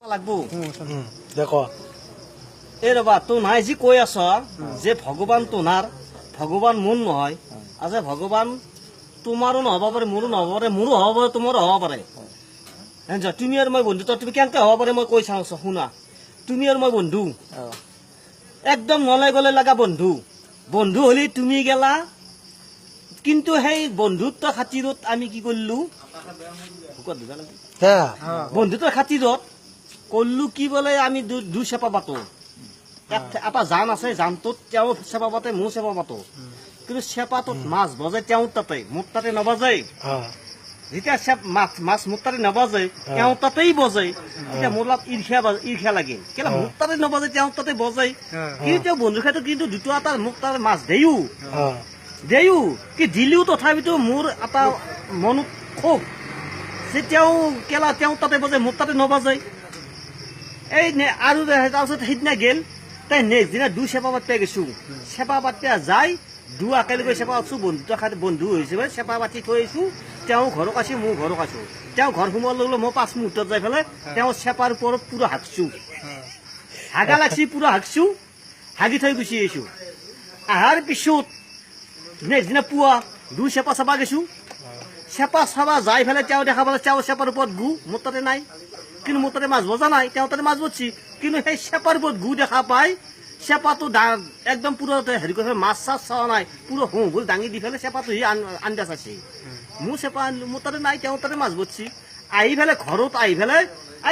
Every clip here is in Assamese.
লাগবো দেখো এই ৰবা তো নাই যি কৈ আছ যে ভগৱান তোনাৰ ভগৱান মোৰ নহয় আছে ভগৱান তোমাৰো নহব পাৰে মোৰো নহব পাৰে মোৰো হ'ব পাৰে তোমাৰো হ'ব পাৰে তুমি আৰু মই বন্ধু তুমি কেনেকে হ'ব পাৰে মই কৈ চাওঁ শুনা তুমি আৰু মই বন্ধু একদম নলাই গলে লগা বন্ধু বন্ধু হলি তুমি গেলা কিন্তু সেই বন্ধুত্ব খাতিৰত আমি কি কৰিলো বন্ধুত্বৰ খাতিৰত কল্লু কি বলে আমি দু চেপা পাতো এটা জান আছে জানটোত তেওঁ চেপা পাতে মোৰ চেপা পাতো কিন্তু চেপাটোত মাছ বজাই তেওঁ তাতে মোৰ তাতে নবজাই যেতিয়া মাছ মোৰ তাতে নবজাই তেওঁ তাতেই বজাই এতিয়া মোৰ লাভ ঈৰ্ষা লাগে কেলে মোৰ তাতে নবজাই তেওঁ তাতে বজাই কিন্তু তেওঁ বন্ধুৰ ক্ষেত্ৰত কিন্তু দুটা এটা মোক তাৰ মাছ দেও কি দিলেও তথাপিতো মোৰ এটা মনত ক্ষোভ যে তেওঁ কেলা তেওঁ তাতে বজাই মোৰ তাতে নবজাই এই আৰু তাৰপিছত সেইদিনা গেল তাই নেক্সট দিনা দু চেপা পাতিব গৈছো চেপা পাতিব যাই দু একেলগে চেপা পাতিছো বন্ধু হিচাপে চেপা পাতি থৈ আহিছো তেওঁ ঘৰক আছো মোৰ ঘৰক আছো তেওঁ ঘৰ সোমোৱাৰ লগে মই 5 মুহূৰ্তত যাই পেলাই তেওঁ চেপাৰ ওপৰত পুৰা হাগছো হাগা লাগছি পুৰা হাগছো হাগি থৈ গুচি আহিছো আহাৰ পিছত নেক্সট দিনা পুৱা দু চেপা চাবা গৈছো চেপা চাবা যাই পেলাই তেওঁ দেখা পালে তেওঁ চেপাৰ ওপৰত গু মোৰ তাতে নাই কিন্তু মোৰ তাতে মাছ বজা নাই তেওঁ তাতে মাছ বজছি কিন্তু সেই চেপাৰ ওপৰত গু দেখা পাই চেপাটো একদম পুৰো হেৰি কৰি মাছ চাছ চোৱা নাই পুৰো হুঁগুল দাঙি দি পেলাই চেপাটো সি আঞ্জা চাইছে মোৰ চেপা আনিলো মোৰ তাতে নাই তেওঁ তাতে মাছ বজছি আহি পেলাই ঘৰত আহি পেলাই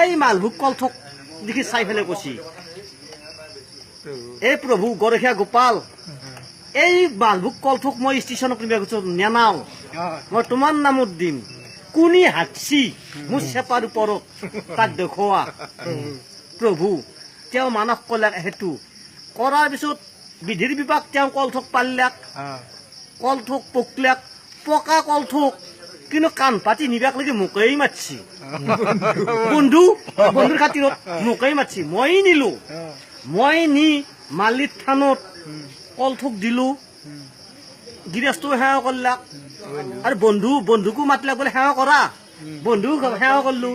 এই মালভোগ কলথক দেখি চাই পেলাই কৈছি এই প্ৰভু গৰখীয়া গোপাল এই মালভোগ কলথক মই ষ্টেচনত নেনাও মই তোমাৰ নামত দিম কোনি হাকছি মোৰ চেপাৰ ওপৰত তাক দেখুওৱা প্ৰভু তেওঁ মানস কলাক হেতু কৰাৰ পিছত বিধিৰ বিভাগ তেওঁ কলথক পাল্লাক কলথক পকলাক পকা কলথক কিন্তু কাণ পাতি নিবাক লাগি মোকেই মাতছি বন্ধুৰ খাতিৰত মোকেই মাতছি মই নিলো মই নি মালিত থানত কলথক দিলো গৃহস্থ সেৱা কৰলাক আৰু বন্ধুকো মাতিলাক বোলে সেৱা কৰা বন্ধু সেৱা কৰলো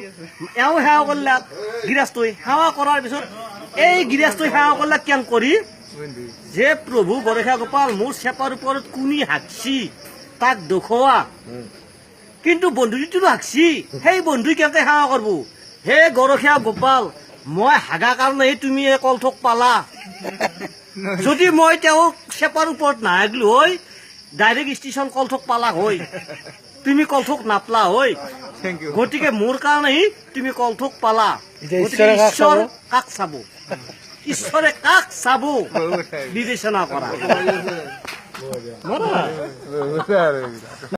এওঁ সেৱা কৰলাক গৃহস্থই সেৱা কৰাৰ পিছত এই গৃহস্থই সেৱা কৰলাক কেন কৰি যে প্ৰভু গৰখীয়া গোপাল মোৰ চেপাৰ ওপৰত কোনি হাকছি তাক দেখুওৱা কিন্তু বন্ধুটো হাকছি সেই বন্ধুই কেনেকে সেৱা কৰব হে গৰখীয়া গোপাল মই হাগা কাৰণে তুমি এই কলথক পালা যদি মই তেওঁক চেপাৰ ওপৰত নাহাগলো হয় ডাইৰেক্ট ষ্টেচন কলথক পালা হয় তুমি কলথক নাপলা হয় গতিকে মোৰ কাৰণে তুমি কলথক পালা ঈশ্বৰ কাক চাব ঈশ্বৰে কাক চাব বিবেচনা কৰা